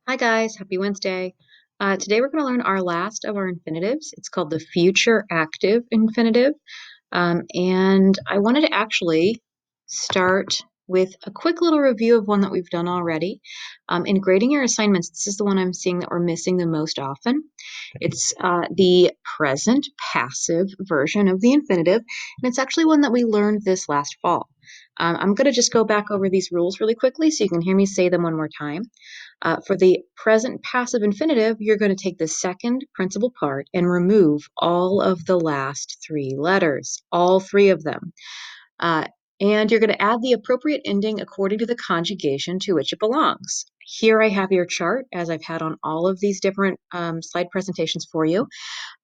Hi guys, happy Wednesday. Today we're going to learn our last of our infinitives. It's called the Future Active Infinitive. And I wanted to actually start with a quick little review of one that we've done already. In grading your assignments, this is the one I'm seeing that we're missing the most often. It's the present passive version of the infinitive, and it's actually one that we learned this last fall. I'm going to just go back over these rules really quickly so you can hear me say them one more time. For the present passive infinitive, you're going to take the second principal part and remove all of the last three letters, all three of them. And you're going to add the appropriate ending according to the conjugation to which it belongs. Here I have your chart, as I've had on all of these different slide presentations for you.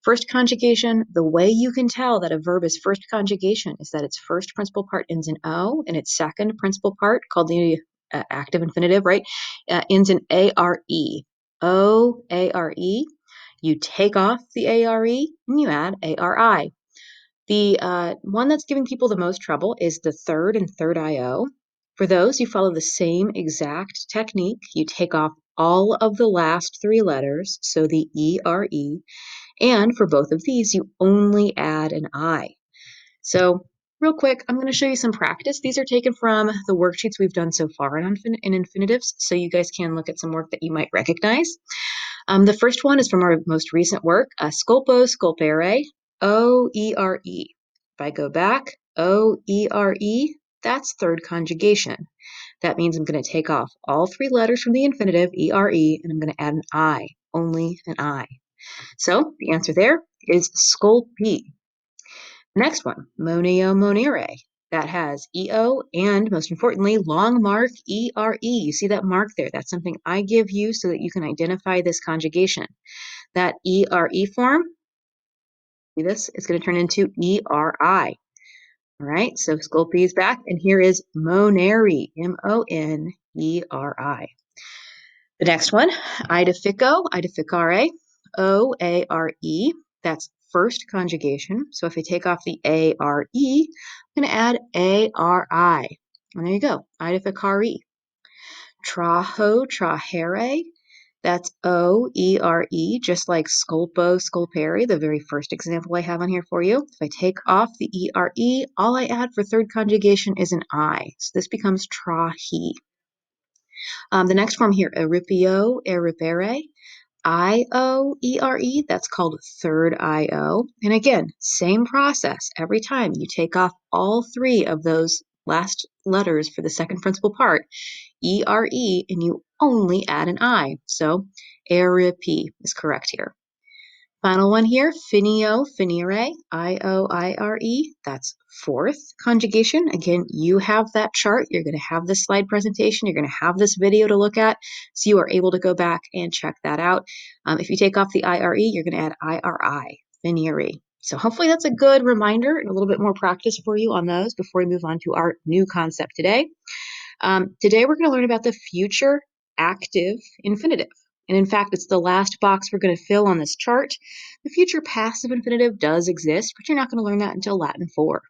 First conjugation, the way you can tell that a verb is first conjugation is that its first principal part ends in O, and its second principal part, called the active infinitive, right, ends in A-R-E. O-A-R-E. You take off the A-R-E and you add A-R-I. The one that's giving people the most trouble is the third and third I-O. For those, you follow the same exact technique. You take off all of the last three letters, so the E-R-E, and for both of these, you only add an I. So real quick, I'm going to show you some practice. These are taken from the worksheets we've done so far in infinitives, so you guys can look at some work that you might recognize. The first one is from our most recent work, sculpo, sculpere, O-E-R-E. If I go back, O-E-R-E, that's third conjugation. That means I'm going to take off all three letters from the infinitive, E-R-E, and I'm going to add an I, only an I. So the answer there is sculpi. Next one, moneo monere. That has EO and, most importantly, long mark ERE. You see that mark there? That's something I give you so that you can identify this conjugation. That ERE form, see this? It's going to turn into ERI. All right, so sculpi is back, and here is moneri, M-O-N-E-R-I. The next one, identifico, identificare, O-A-R-E. That's first conjugation. So if I take off the A-R-E, I'm going to add A-R-I. And there you go, identificare. Traho, trahere. That's O-E-R-E, just like sculpo, sculpere, the very first example I have on here for you. If I take off the E-R-E, all I add for third conjugation is an I. So this becomes trahi. The next form here, eripio, eripere, I-O-E-R-E, that's called third I-O. And again, same process. Every time you take off all three of those last letters for the second principal part, E-R-E, and you only add an I. So eripi is correct here. Final one here, finio, finire, I-O-I-R-E. That's fourth conjugation. Again, you have that chart. You're going to have this slide presentation. You're going to have this video to look at, so you are able to go back and check that out. If you take off the I-R-E, you're going to add I-R-I, finire. So hopefully that's a good reminder and a little bit more practice for you on those before we move on to our new concept today. Today we're going to learn about the future active infinitive. And in fact, it's the last box we're going to fill on this chart. The future passive infinitive does exist, but you're not going to learn that until Latin 4.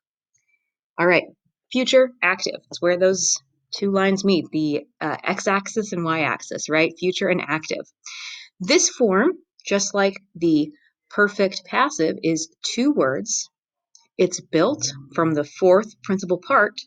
All right, future active. That's where those two lines meet, the x-axis and y-axis, right? Future and active. This form, just like the perfect passive, is two words. It's built from the fourth principal part.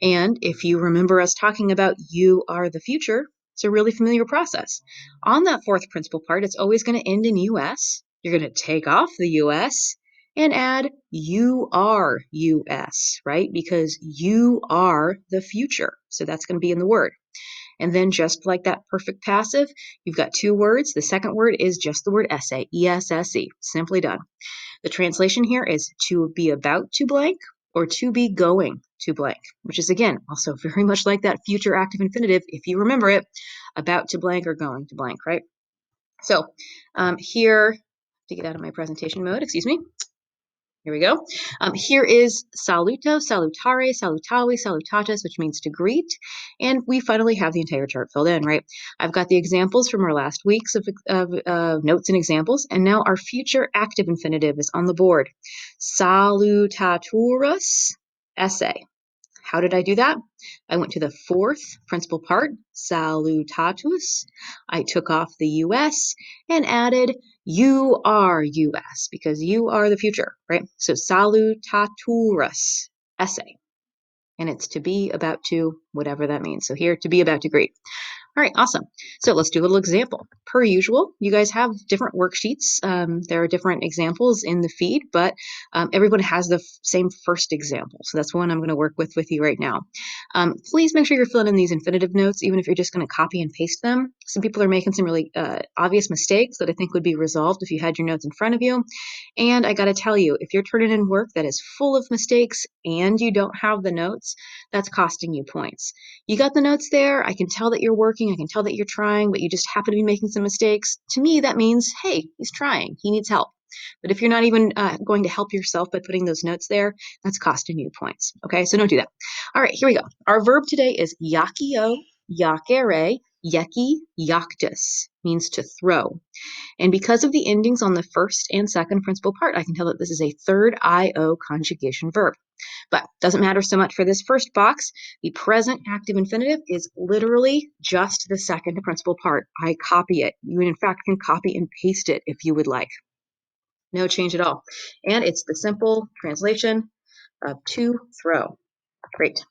And if you remember us talking about you are the future, it's a really familiar process. On that fourth principal part, it's always going to end in US. You're going to take off the US and add you are US, right? Because you are the future. So that's going to be in the word. And then just like that perfect passive, you've got two words. The second word is just the word esse, E-S-S-E, simply done. The translation here is to be about to blank or to be going to blank, which is, again, also very much like that future active infinitive, if you remember it, about to blank or going to blank, right? So here, to get out of my presentation mode, excuse me. Here we go. Here is saluto, salutare, salutavi, salutatis, which means to greet. And we finally have the entire chart filled in, right? I've got the examples from our last weeks of notes and examples. And now our future active infinitive is on the board. Salutaturus esse. How did I do that? I went to the fourth principal part, salutatus. I took off the US and added you are US because you are the future, right? So salutaturus, essay. And it's to be about to, whatever that means. So here, to be about to greet. All right, awesome. So let's do a little example. Per usual, you guys have different worksheets. There are different examples in the feed, but everyone has the same first example. So that's one I'm going to work with you right now. Please make sure you're filling in these infinitive notes, even if you're just going to copy and paste them. Some people are making some really obvious mistakes that I think would be resolved if you had your notes in front of you. And I got to tell you, if you're turning in work that is full of mistakes and you don't have the notes, that's costing you points. You got the notes there. I can tell that you're working. I can tell that you're trying, but you just happen to be making some mistakes. To me, that means, hey, he's trying. He needs help. But if you're not even going to help yourself by putting those notes there, that's costing you points. Okay, so don't do that. All right, here we go. Our verb today is yakio, yakere, yeki, yaktus, means to throw. And because of the endings on the first and second principal part, I can tell that this is a third IO conjugation verb. But doesn't matter so much for this first box. The present active infinitive is literally just the second principal part. I copy it. You, in fact, can copy and paste it if you would like. No change at all. And it's the simple translation of to throw. Great.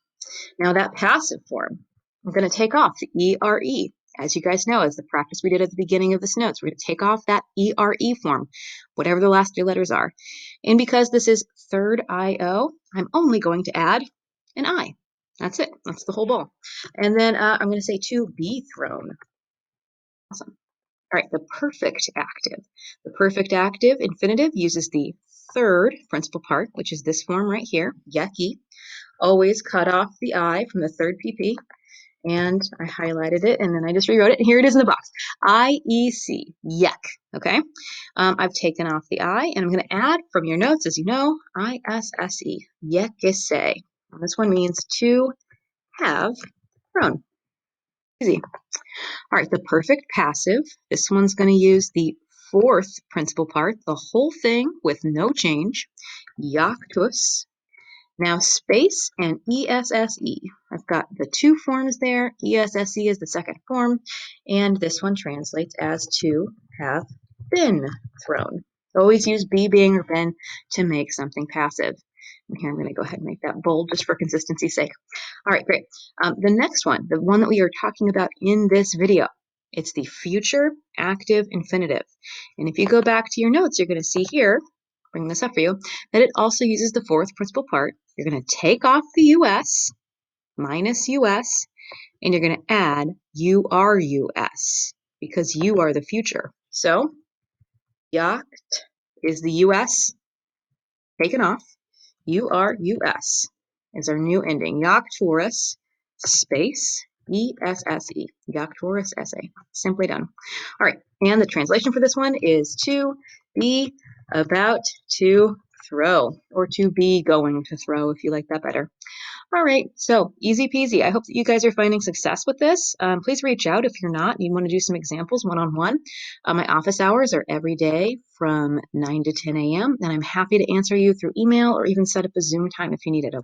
Now that passive form, I'm going to take off the ERE. As you guys know, as the practice we did at the beginning of this notes, we're going to take off that ERE form, whatever the last three letters are. And because this is third IO, I'm only going to add an I. That's it. That's the whole ball. And then I'm going to say to be thrown. Awesome. All right, the perfect active. The perfect active infinitive uses the third principal part, which is this form right here, yucky. Always cut off the I from the third PP. And I highlighted it, and then I just rewrote it. Here it is in the box. IEC, yuck, okay? I've taken off the I, and I'm going to add from your notes, as you know, ISSE, yekise. And this one means to have thrown. Easy. All right, the perfect passive. This one's going to use the fourth principal part, the whole thing with no change, jactus. Now space and ESSE. I've got the two forms there. ESSE is the second form, and this one translates as to have been thrown. Always use be, being, or been to make something passive. And here I'm going to go ahead and make that bold just for consistency's sake. All right, great. The next one, the one that we are talking about in this video, it's the future active infinitive. And if you go back to your notes, you're going to see here, bring this up for you, that it also uses the fourth principal part. You're going to take off the US, minus US, and you're going to add you are US, because you are the future. So, yacht is the US taken off. You are US is our new ending. Yacturus, space, ESSE. Yacturus essay. Simply done. All right, and the translation for this one is to be about to throw, or to be going to throw, if you like that better. All right, so easy peasy. I hope that you guys are finding success with this. Please reach out if you're not and you want to do some examples one-on-one. My office hours are every day from 9 to 10 a.m., and I'm happy to answer you through email or even set up a Zoom time if you need it.